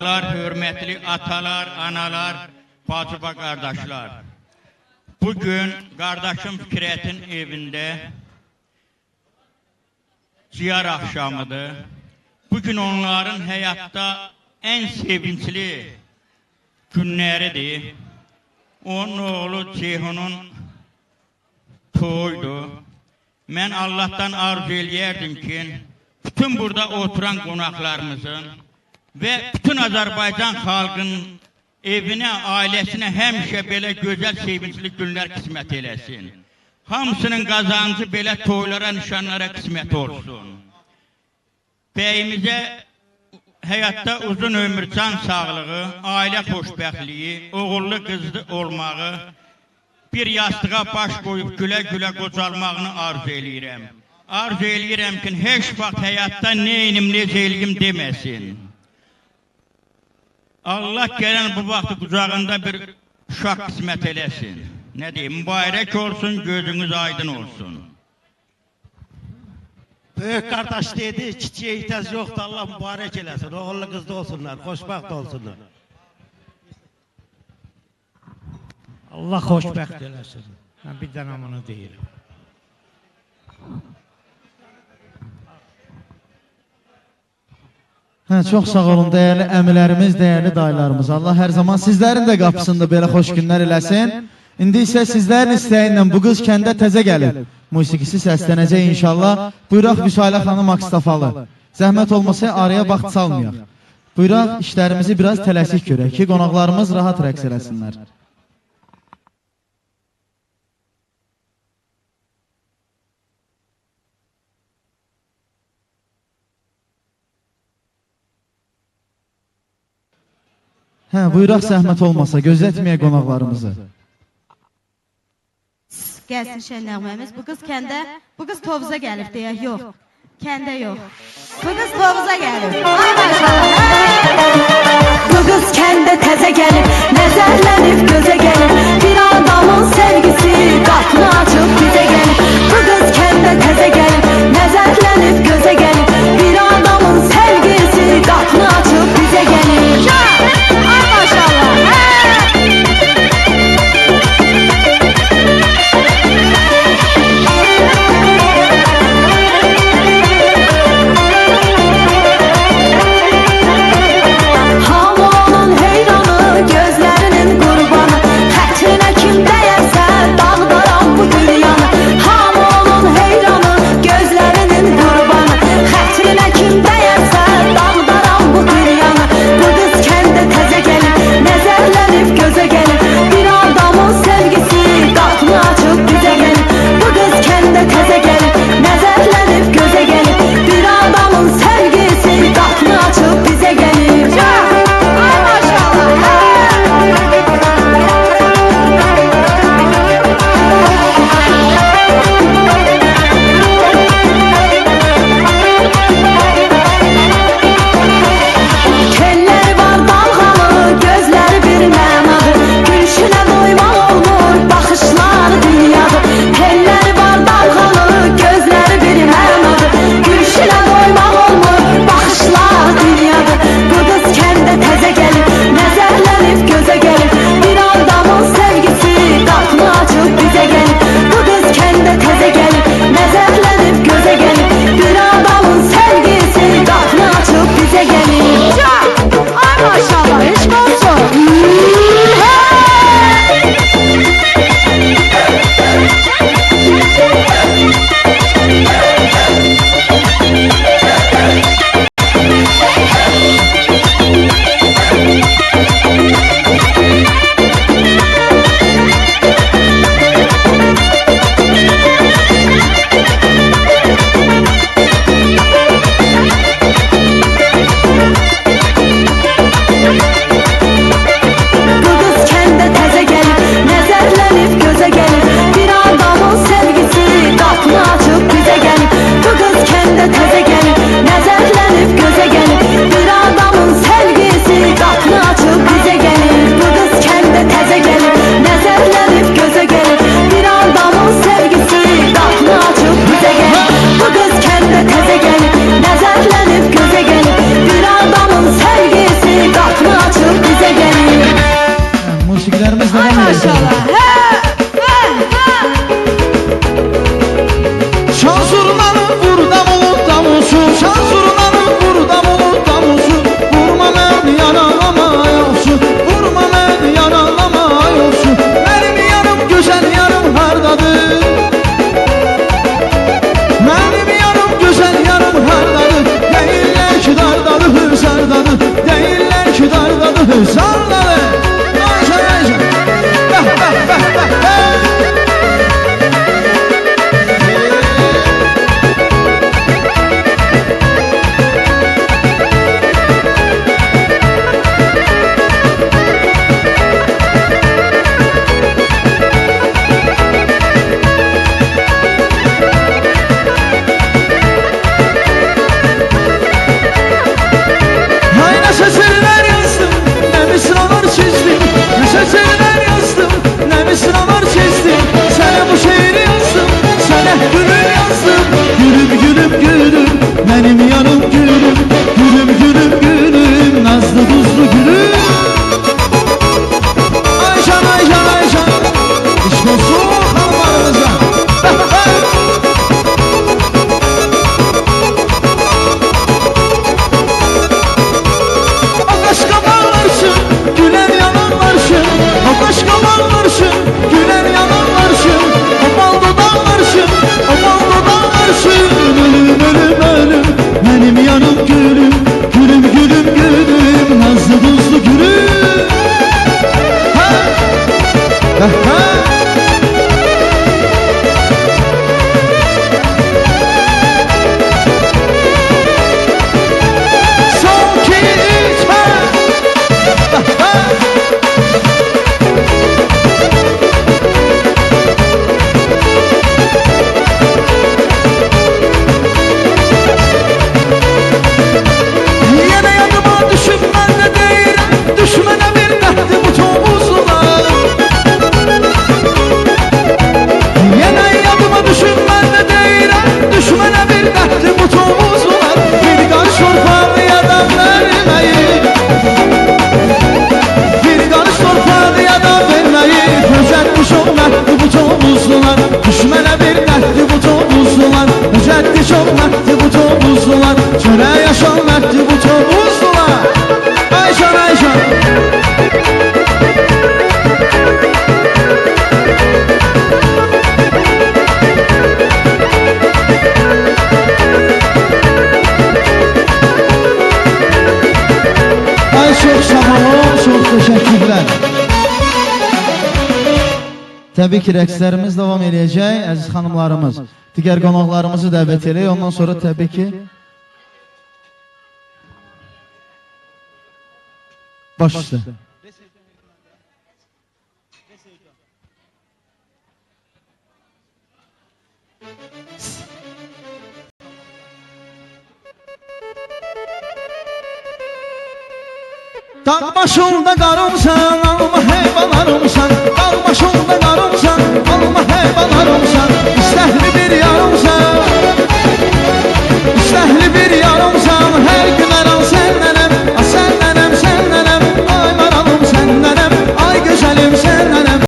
Hürmetli atalar, analar, bacı ve kardeşler. Bugün kardeşim Fikret'in evinde ziyar akşamıdır. Bugün onların hayatta en sevinçli günleridir. Onun oğlu Ceyhun'un toydu. Ben Allah'tan arzu eləyərdim ki, bütün burada oturan qonaqlarımızın ve bütün Azerbaycan halkının evine, ailesine həmişə belə gözəl, sevinçli günler kısmet eləsin. Hamısının qazancı belə toylara, nişanlara kısmet olsun. Beyimize hayatta uzun ömür, can sağlığı, aile xoşbəxtliyi, oğullu kızlı olmağı, bir yastığa baş koyup güle güle qocalmağını arzu eləyirəm. Arzu eləyirəm ki, heç vaxt hayatta neynim, necəyilgim deməsin. Allah gelen bu vakti kucağında bir uşaq kısmet eləsin. Ne diyeyim, mübarek olsun, gözünüz aydın olsun. Büyük kardeş dedi, kiçiye ihtiyaç yoktu, Allah mübarek eləsin. Oğullu kızlı olsunlar, xoşbəxt olsunlar. Allah xoşbəxt eləsin. Ben bir dənə deyirəm. Çok sağ olun değerli əmilərimiz, değerli dayılarımız. Allah her zaman sizlerin de qapısında belə xoş günlər eləsin. İndi isə sizlərin istəyinlə bu qız kəndə təzə gəlib. Musiqisi səslənəcək inşallah. Buyuraq Vüsalə xanım Akstafalı. Zəhmət olmasa araya vaxt salmayaq. Buyuraq işlərimizi biraz tələsik görək ki, qonaqlarımız rahat rəqs eləsinlər. Buyuraq zəhmət olmasa, gözlətməyək qonaqlarımızı. Gəlsin şən nəğməmiz. Bu qız kəndə, bu qız Tovuza gəlib deyək, yox. Kəndə yox. Bu qız Tovuza gəlib. Ay maşallah. Bu qız kəndə təzə gəlib, nəzərlənib gözə gəlib. Bir adamın sevgisi qapını açıb bizə gəlib. Bu qız kəndə təzə gəlib, nəzərlənib gözə gəlib. Bir adamın sevgisi qapını açıb bizə gəlib. Ay maşallah. Təbii ki, rəqslərimiz davam edəcək. Əziz xanımlarımız, digər qonaqlarımızı dəvət edək. Ondan sonra təbii ki, baş üstə. Dağ başında qarımsan, alma heyvanlarımsan. Dağ başında